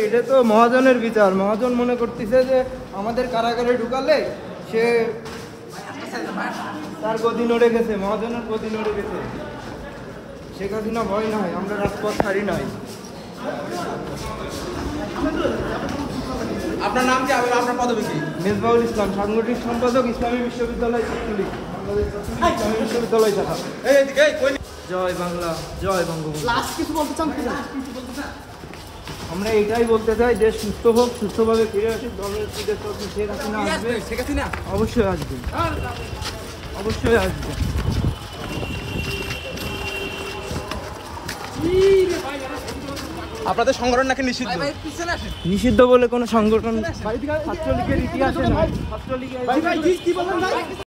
এটা তো মহাজনের বিচার। মহাজন মনে করতেছে যে আমাদের কারাগারে ঢুকালে সে তার গদি নড়ে গেছে, মহাজনের গদি নড়ে গেছে। শেখ হাসিনা ভয় নয়, আমরা রাজপথ ছাড়ি নাই। আপনার নাম কি, আপনার পদবি কি? মেজবাউল ইসলাম, সাংগঠনিক সম্পাদক, ইসলামী বিশ্ববিদ্যালয় ছাত্রলীগ, ইসলামী বিশ্ববিদ্যালয় শাখা। জয় বাংলা, জয় বঙ্গবন্ধু। আমরা এটাই বলতে চাই, দেশ সুস্থ হোক, সুস্থভাবে ফিরে আসুক। শেখ হাসিনা আসবে, অবশ্যই আসবে, অবশ্যই আসবে। আপনাদের সংগঠন নাকি নিষিদ্ধ? নিষিদ্ধ বলে কোনো সংগঠন ছাত্রলীগের ইতিহাসে নয়। ছাত্রলীগের